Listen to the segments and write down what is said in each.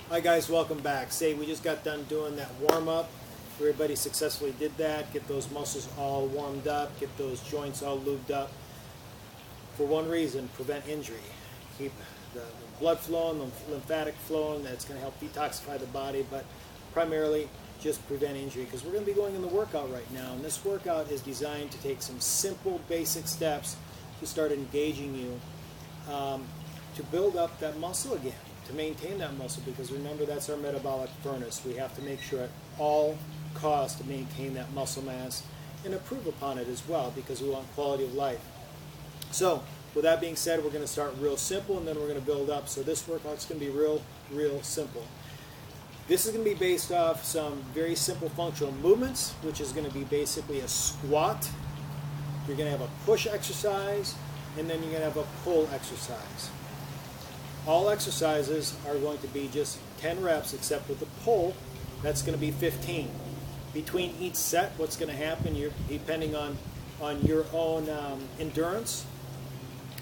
Hi guys, welcome back. Say we just got done doing that warm up. Everybody successfully did that. Get those muscles all warmed up, get those joints all lubed up. For one reason, prevent injury. Keep the blood flowing, the lymphatic flowing. That's going to help detoxify the body, but primarily just prevent injury because we're going to be going in the workout right now. And this workout is designed to take some simple, basic steps to start engaging you to build up that muscle again, to maintain that muscle, because remember, that's our metabolic furnace. We have to make sure at all costs to maintain that muscle mass and improve upon it as well, because we want quality of life. So with that being said, we're going to start real simple and then we're going to build up. So this workout's going to be real simple. This is going to be based off some very simple functional movements, which is going to be basically a squat. You're going to have a push exercise, and then you're going to have a pull exercise. All exercises are going to be just 10 reps, except with the pull, that's going to be 15. Between each set, what's going to happen, depending on your own endurance,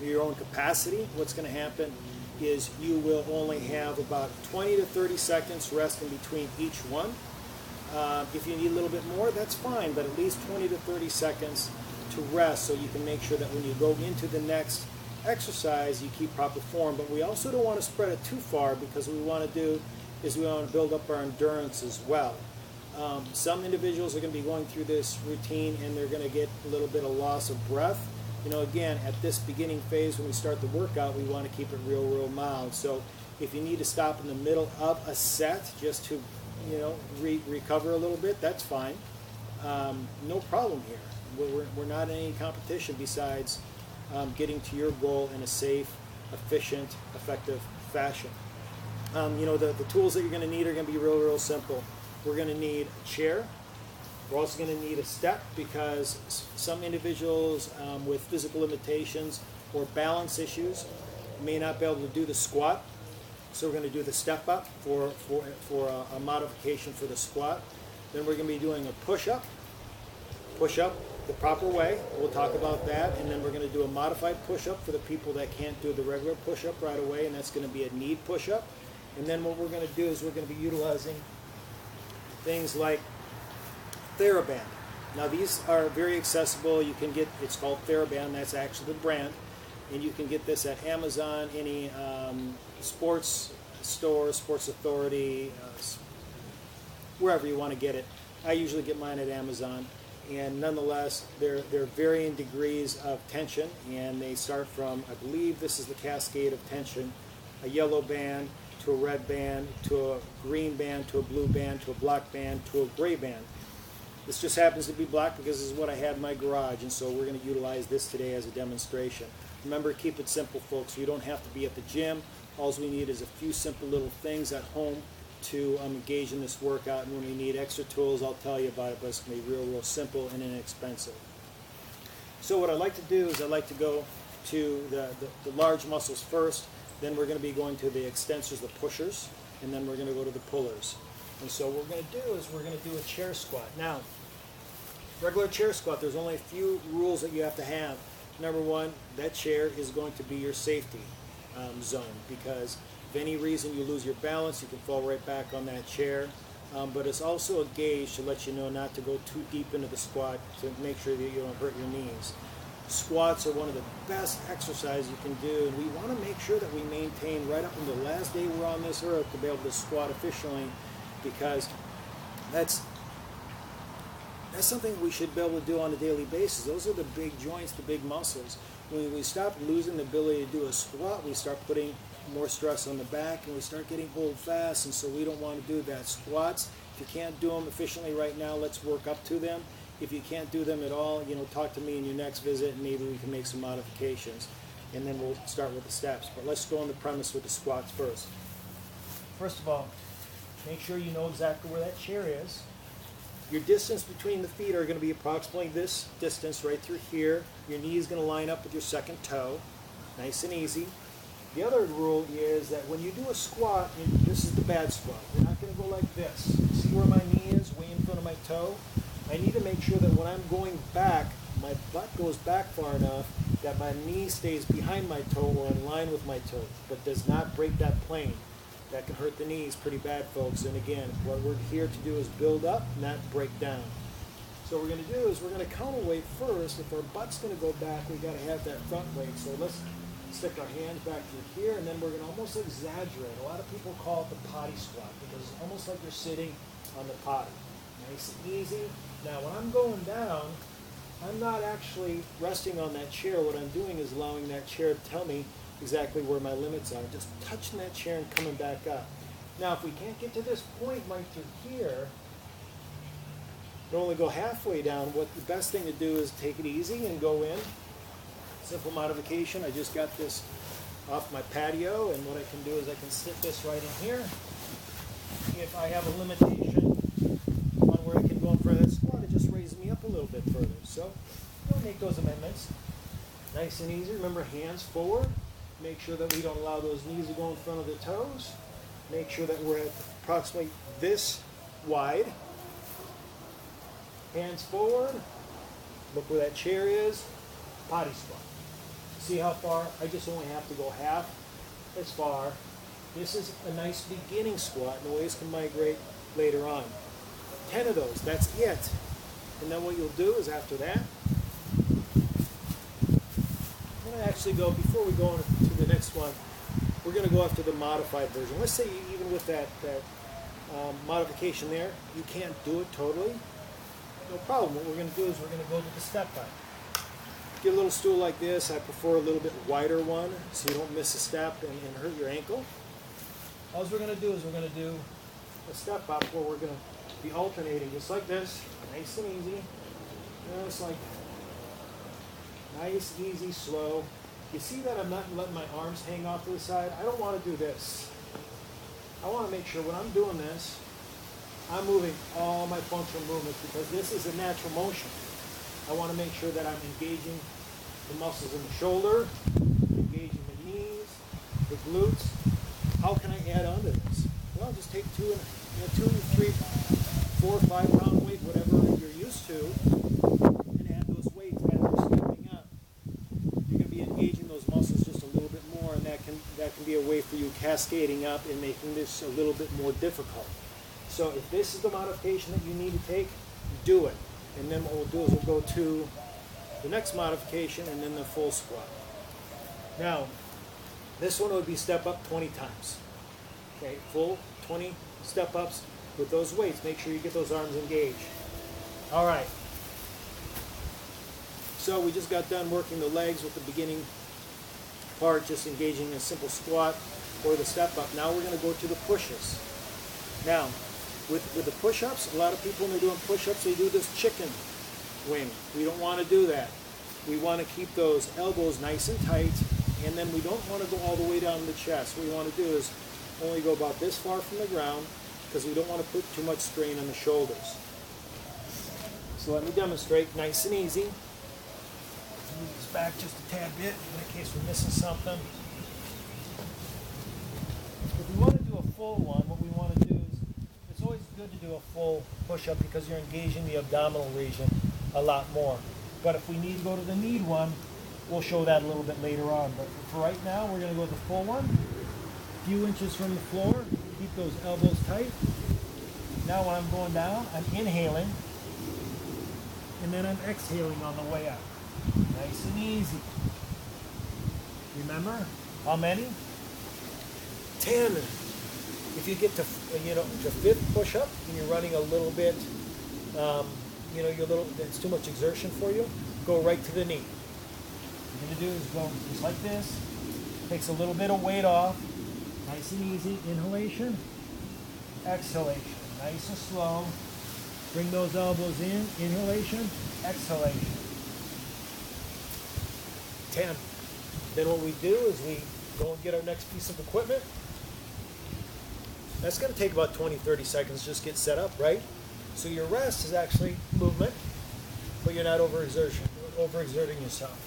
your own capacity, what's going to happen is you will only have about 20 to 30 seconds rest in between each one. If you need a little bit more, that's fine, but at least 20 to 30 seconds to rest so you can make sure that when you go into the next exercise, you keep proper form. But we also don't want to spread it too far, because what we want to do is we want to build up our endurance as well. Some individuals are going to be going through this routine and they're going to get a little bit of loss of breath. You know, again, at this beginning phase when we start the workout, we want to keep it real mild. So if you need to stop in the middle of a set just to, you know, recover a little bit, that's fine. No problem here. We're not in any competition besides getting to your goal in a safe, efficient, effective fashion. You know, the tools that you're going to need are going to be real simple. We're going to need a chair. We're also going to need a step, because some individuals with physical limitations or balance issues may not be able to do the squat. So we're going to do the step up for a modification for the squat. Then we're going to be doing a push-up the proper way. We'll talk about that. And then we're going to do a modified push-up for the people that can't do the regular push-up right away, and that's going to be a knee push-up. And then what we're going to do is we're going to be utilizing things like TheraBand. Now these are very accessible. You can get, it's called TheraBand, that's actually the brand, and you can get this at Amazon, any sports store, Sports Authority, wherever you want to get it. I usually get mine at Amazon, and nonetheless they're varying degrees of tension, and they start from, I believe this is the cascade of tension, a yellow band to a red band to a green band to a blue band to a black band to a gray band. This just happens to be black because this is what I had in my garage, and so we're going to utilize this today as a demonstration. Remember, keep it simple, folks. You don't have to be at the gym. All we need is a few simple little things at home to engage in this workout, and when we need extra tools, I'll tell you about it, but it's going to be real simple and inexpensive. So what I like to do is I like to go to the large muscles first, then we're going to be going to the extensors, the pushers, and then we're going to go to the pullers. And so what we're going to do is we're going to do a chair squat. Now, regular chair squat, there's only a few rules that you have to have. Number one, that chair is going to be your safety zone, because if any reason you lose your balance, you can fall right back on that chair. But it's also a gauge to let you know not to go too deep into the squat, to make sure that you don't hurt your knees. Squats are one of the best exercises you can do, and we want to make sure that we maintain right up until the last day we're on this earth to be able to squat efficiently, because that's something we should be able to do on a daily basis. Those are the big joints, the big muscles. When we stop losing the ability to do a squat, we start putting more stress on the back, and we start getting old fast, and so we don't want to do that. Squats, if you can't do them efficiently right now, let's work up to them. If you can't do them at all, you know, talk to me in your next visit, and maybe we can make some modifications, and then we'll start with the steps. But let's go on the premise with the squats first. First of all, make sure you know exactly where that chair is. Your distance between the feet are going to be approximately this distance right through here. Your knee is going to line up with your second toe. Nice and easy. The other rule is that when you do a squat, and this is the bad squat, you're not going to go like this. See where my knee is, way in front of my toe? I need to make sure that when I'm going back, my butt goes back far enough that my knee stays behind my toe or in line with my toe, but does not break that plane. That can hurt the knees pretty bad, folks. And again, what we're here to do is build up, not break down. So what we're going to do is we're going to counterweight first. If our butt's going to go back, we got to have that front weight. So let's stick our hands back to here, and then we're going to almost exaggerate. A lot of people call it the potty squat because it's almost like you're sitting on the potty. Nice and easy. Now when I'm going down, I'm not actually resting on that chair. What I'm doing is allowing that chair to tell me exactly where my limits are. Just touching that chair and coming back up. Now if we can't get to this point right through here, we only go halfway down. What the best thing to do is take it easy and go in. Simple modification. I just got this off my patio, and what I can do is I can sit this right in here. If I have a limitation on where I can go in front of that squat, it just raises me up a little bit further. So we'll make those amendments. Nice and easy. Remember, hands forward. Make sure that we don't allow those knees to go in front of the toes. Make sure that we're at approximately this wide. Hands forward. Look where that chair is. Potty squat. See how far? I just only have to go half as far. This is a nice beginning squat, and the waist can migrate later on. 10 of those, that's it. And then what you'll do is after that, I'm going to actually go, before we go on to the next one, we're going to go after the modified version. Let's say even with that modification there, you can't do it totally. No problem. What we're going to do is we're going to go to the step up. Get a little stool like this. I prefer a little bit wider one so you don't miss a step and hurt your ankle. All we're going to do is we're going to do a step up where we're going to be alternating just like this, nice and easy. Just like that. Nice, easy, slow. You see that I'm not letting my arms hang off to the side? I don't want to do this. I want to make sure when I'm doing this, I'm moving all my functional movements because this is a natural motion. I want to make sure that I'm engaging the muscles in the shoulder, engaging the knees, the glutes. How can I add on to this? Well, just take 2, 3, 4, 5 pound weight, whatever you're used to, and add those weights as you're stepping up. You're going to be engaging those muscles just a little bit more, and that can be a way for you cascading up and making this a little bit more difficult. So if this is the modification that you need to take, do it. And then what we'll do is we'll go to the next modification and then the full squat. Now, this one would be step up 20 times. Okay, full 20 step ups with those weights. Make sure you get those arms engaged. All right. So we just got done working the legs with the beginning part, just engaging a simple squat or the step up. Now we're going to go to the pushes. Now, with the push-ups, a lot of people when they're doing push-ups, they do this chicken wing. We don't want to do that. We want to keep those elbows nice and tight, and then we don't want to go all the way down the chest. What we want to do is only go about this far from the ground because we don't want to put too much strain on the shoulders. So let me demonstrate, nice and easy. Move this back just a tad bit in case we're missing something. If we want to do a full one, what we want to do is, it's always good to do a full push-up because you're engaging the abdominal region a lot more. But if we need to go to the knee one, we'll show that a little bit later on. But for right now, we're going to go with the full one. A few inches from the floor, keep those elbows tight. Now when I'm going down, I'm inhaling, and then I'm exhaling on the way up. Nice and easy. Remember, how many? 10. If you get to the 5th push-up and you're running a little bit, it's too much exertion for you, go right to the knee. What you're going to do is go just like this. Takes a little bit of weight off. Nice and easy. Inhalation, exhalation. Nice and slow. Bring those elbows in. Inhalation, exhalation. 10. Then what we do is we go and get our next piece of equipment. That's going to take about 20-30 seconds just get set up, right? So your rest is actually movement, but you're not overexerting yourself.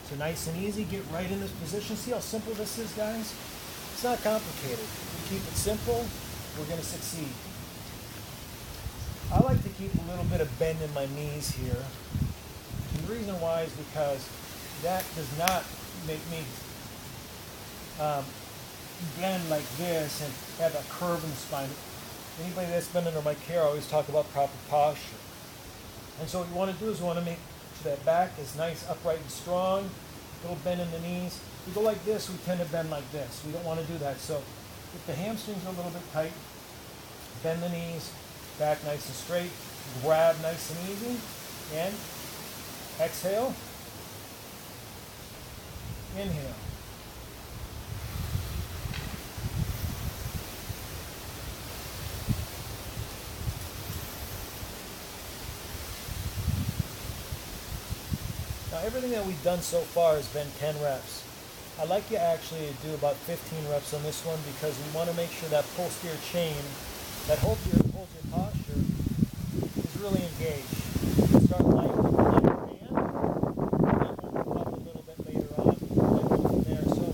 So nice and easy, get right in this position. See how simple this is, guys? It's not complicated. We keep it simple, we're going to succeed. I like to keep a little bit of bend in my knees here. And the reason why is because that does not make me bend like this and have a curve in the spine. Anybody that's been under my care always talk about proper posture. And so what you want to do is you want to make sure that back is nice, upright, and strong. Little bend in the knees. If we go like this, we tend to bend like this. We don't want to do that. So if the hamstrings are a little bit tight, bend the knees, back nice and straight, grab nice and easy, and exhale, inhale. Now everything that we've done so far has been 10 reps. I'd like you actually to do about 15 reps on this one because we want to make sure that posterior chain that holds your posture is really engaged. Start light with the left hand, and then we'll move up a little bit later on, and go from there. So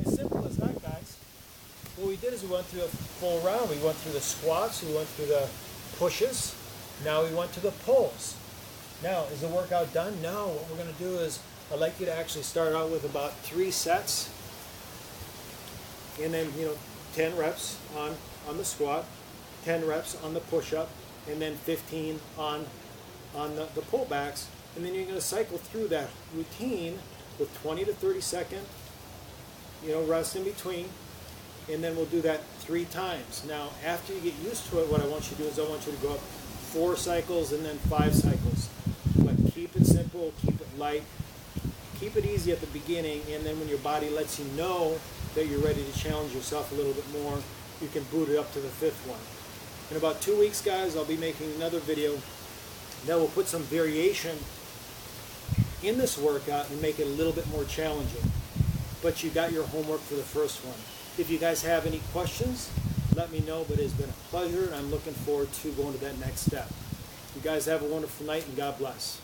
as simple as that, guys. What we did is we went through a full round. We went through the squats, we went through the pushes, now we went to the pulls. Now, is the workout done? No. What we're going to do is I'd like you to actually start out with about 3 sets, and then 10 reps on the squat, 10 reps on the push-up, and then 15 on the pullbacks, and then you're going to cycle through that routine with 20 to 30 second rest in between, and then we'll do that 3 times. Now, after you get used to it, what I want you to do is I want you to go up 4 cycles and then 5 cycles. But keep it simple, keep it light, keep it easy at the beginning, and then when your body lets you know that you're ready to challenge yourself a little bit more, you can boot it up to the 5th one. In about 2 weeks, guys, I'll be making another video that will put some variation in this workout and make it a little bit more challenging. But you got your homework for the first one. If you guys have any questions, let me know, but it's been a pleasure, and I'm looking forward to going to that next step. You guys have a wonderful night, and God bless.